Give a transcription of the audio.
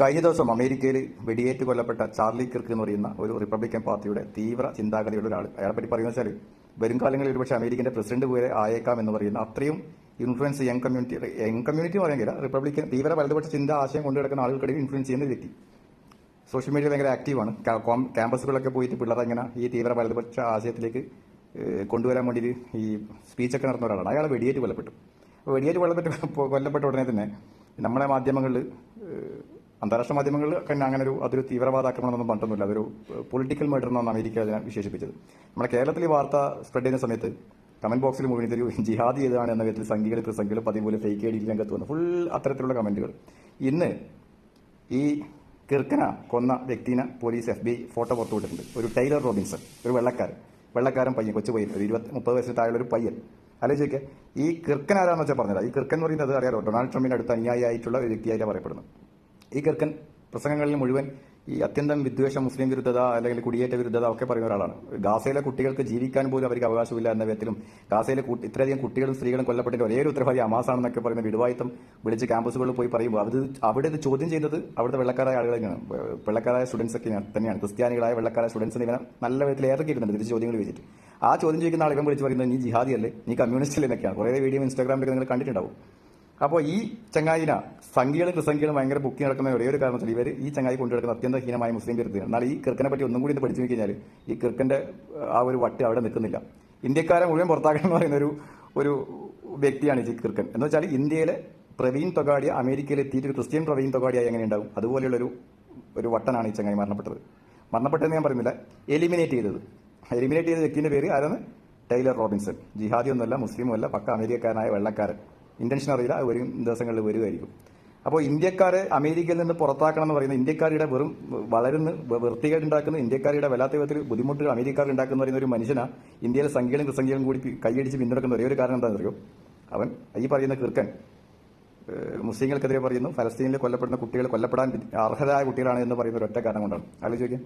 കഴിഞ്ഞ ദിവസം അമേരിക്കയിൽ വെടിയേറ്റ് കൊല്ലപ്പെട്ട ചാർലി കിർക്ക് എന്ന് പറയുന്ന ഒരു റിപ്പബ്ലിക്കൻ പാർട്ടിയുടെ തീവ്ര ചിന്താഗതിയുള്ള ഒരാൾ. അയാളെ പറ്റി പറയുന്നത് വെച്ചാൽ വരും കാലങ്ങളിൽ ഒരുപക്ഷെ അമേരിക്കൻ്റെ പ്രസിഡന്റ് പോലെ ആയേക്കാം എന്ന് പറയുന്ന അത്രയും ഇൻഫ്ലുവൻസ് യങ് കമ്മ്യൂണിറ്റി പറയുന്നില്ല, റിപ്പബ്ലിക്കൻ തീവ്ര വലതുപക്ഷ ചിന്ത ആശയം കൊണ്ടുകിടക്കുന്ന ആളുകൾക്കിടയിൽ ഇൻഫ്ലുവൻസ് ചെയ്യുന്ന വ്യക്തി. സോഷ്യൽ മീഡിയ ഭയങ്കര ആക്റ്റീവാണ്. ക്യാമ്പസുകളിലൊക്കെ പോയിട്ട് പിള്ളേരെ ഇങ്ങനെ ഈ തീവ്ര വലതുപക്ഷ ആശയത്തിലേക്ക് കൊണ്ടുവരാൻ വേണ്ടി ഈ സ്പീച്ചൊക്കെ നടത്തുന്ന ഒരാളാണ്. അയാൾ വെടിയേറ്റ് കൊല്ലപ്പെട്ടു. കൊല്ലപ്പെട്ട ഉടനെ തന്നെ നമ്മളെ മാധ്യമങ്ങളിൽ, അന്താരാഷ്ട്ര മാധ്യമങ്ങളിൽ തന്നെ അങ്ങനെ അതൊരു തീവ്രവാദാക്രമണമെന്നൊന്നും പറഞ്ഞില്ല, അതൊരു പൊളിറ്റിക്കൽ മർഡർ എന്നാണ് അമേരിക്ക അതിനെ വിശേഷിപ്പിച്ചത്. നമ്മുടെ കേരളത്തിൽ ഈ വാർത്ത സ്പ്രെഡ് ചെയ്യുന്ന സമയത്ത് കമന്റ് ബോക്സിൽ മുഴുവൻ ഇതൊരു ജിഹാദി ഏതാണ് എന്ന വിധത്തിൽ സംഘികൾ പ്രസംഗികൾ പതിപോലെ ഫേക്ക് ഐ ഡി രംഗത്ത് വന്നു. ഫുൾ അത്തരത്തിലുള്ള കമന്റുകൾ. ഇന്ന് ഈ കിർക്കന കൊന്ന വ്യക്തിനെ പോലീസ് FBI ഫോട്ടോ പുറത്തുവിട്ടിട്ടുണ്ട്. ഒരു ടൈലർ റോബിൻസൺ, ഒരു വെള്ളക്കാരൻ പയ്യൻ, കൊച്ചു പയ്യൻ, ഒരു 20-30 വയസ്സിന് താഴെയുള്ള ഒരു പയ്യൻ. ആലോചിക്കുക, ഈ കിർക്കൻ ആരാന്ന് വെച്ചാൽ പറഞ്ഞത്. ഈ കിർക്കൻ എന്ന് പറയുന്നത് അറിയാലോ, ഡൊണാൾഡ് ട്രംപിന്റെ അടുത്ത് അനുയായിയായിട്ടുള്ള ഒരു വ്യക്തിയായിട്ട് പറയപ്പെടുന്നത്. ഈ കിർക്കൻ പ്രസംഗങ്ങളിൽ മുഴുവൻ ഈ അത്യന്തം വിദ്വേഷ മുസ്ലിം വിരുദ്ധത അല്ലെങ്കിൽ കുടിയേറ്റ വിരുദ്ധത ഒക്കെ പറയുന്ന ഒരാളാണ്. ഗാസയിലെ കുട്ടികൾക്ക് ജീവിക്കാൻ പോലും അവർക്ക് അവകാശമില്ല എന്ന വിധത്തിലും ഗാസയിലെ ഇത്രയധികം കുട്ടികളും സ്ത്രീകളും കൊല്ലപ്പെട്ടതിന്റെ ഒരേ ഒരു ഉത്തരവാദി ഹമാസാണെന്നൊക്കെ പറയുന്ന വിടുവായുത്തം വിളിച്ച് ക്യാമ്പസുകളിൽ പോയി പറയുമ്പോൾ അവിടെ ഇത് ചോദ്യം ചെയ്തത് അവിടുത്തെ വെള്ളക്കാരായ ആളുകൾ തന്നെയാണ്, വെള്ളക്കാരായ സ്റ്റുഡൻസ് ഒക്കെ തന്നെയാണ്. ക്രിസ്ത്യാനികളായ വെള്ളക്കാരായ സ്റ്റുഡൻസിന് ഇവനെ നല്ല വിധത്തിൽ ഏറക്കിയിട്ടുണ്ട് തിരിച്ച് ചോദ്യങ്ങൾ വെച്ചിട്ട്. ആ ചോദ്യം ചോദിക്കുന്ന ആൾ ഇവൻ വിളിച്ച് പറയുന്നത് നീ ജിഹാദി അല്ലേ, നീ കമ്മ്യൂണിസ്റ്റ് അല്ലേ എന്നൊക്കെയാണ്. കുറേ വീഡിയോ ഇൻസ്റ്റാഗ്രാമിലൊക്കെ നിങ്ങൾ കണ്ടിട്ടുണ്ടാവും. അപ്പോൾ ഈ ചങ്ങായിന സംഘികളും ക്രിസംഖികളും ഭയങ്കര ബുക്കി നടക്കുന്ന ഒരേ ഒരു കാരണത്തിൽ ഇവർ ഈ ചങ്ങായി കൊണ്ടുനടക്കുന്ന അത്യന്ത ഹീനമായ മുസ്ലിം വിരുദ്ധമാണ്. എന്നാൽ ഈ കിർക്കനെ പറ്റി ഒന്നും കൂടി ഇത് പഠിച്ചു കഴിഞ്ഞാൽ ഈ കിർക്കന്റെ ആ ഒരു വട്ട് അവിടെ നിൽക്കുന്നില്ല. ഇന്ത്യക്കാരെ മുഴുവൻ പുറത്താക്കണം എന്ന് പറയുന്ന ഒരു വ്യക്തിയാണ് ഈ കിർക്കൻ. എന്ന് വെച്ചാൽ ഇന്ത്യയിലെ പ്രവീൺ തൊഗാഡിയ അമേരിക്കയിൽ എത്തിയിട്ട് ഒരു ക്രിസ്ത്യൻ പ്രവീൺ തൊഗാഡിയ എങ്ങനെ ഉണ്ടാവും, അതുപോലെയുള്ള ഒരു വട്ടനാണ് ഈ ചങ്ങായി മരണപ്പെട്ടതെന്ന് ഞാൻ പറയുന്നില്ല, എലിമിനേറ്റ് ചെയ്ത വ്യക്തിന്റെ പേര് ആരാണ്? Taylor Robinson. ജിഹാദി ഒന്നുമല്ല, മുസ്ലിമും അല്ല, പക്ക അമേരിക്കക്കാരനായ വെള്ളക്കാരൻ. ഇന്റൻഷൻ അറിയില്ല, വരും ദിവസങ്ങളിൽ വരുമായിരിക്കും. അപ്പോൾ ഇന്ത്യക്കാരെ അമേരിക്കയിൽ നിന്ന് പുറത്താക്കണം എന്ന് പറയുന്നത് ഇന്ത്യക്കാരുടെ വെറും വളരുന്ന വൃത്തികേടുണ്ടാക്കുന്ന ഇന്ത്യക്കാരുടെ വല്ലാത്ത വിധത്തിൽ ബുദ്ധിമുട്ടുകൾ അമേരിക്കാർ ഉണ്ടാക്കുന്ന പറയുന്ന ഒരു മനുഷ്യനാണ് ഇന്ത്യയിലെ സംഖ്യകളും ക്രിസംഖ്യകളും കൂടി കൈയടിച്ച് പിന്തുണക്കുന്ന ഒരേ ഒരു കാരണം എന്താണെന്ന് അറിയോ? അവൻ ഈ പറയുന്ന കിർക്കൻ മുസ്ലിങ്ങൾക്കെതിരെ പറയുന്നു, ഫലസ്തീനിൽ കൊല്ലപ്പെടുന്ന കുട്ടികൾ കൊല്ലപ്പെടാൻ അർഹരായ കുട്ടികളാണ് എന്ന് പറയുന്ന ഒരൊറ്റ കാരണം കൊണ്ടാണ്. ആലോചിക്കുക.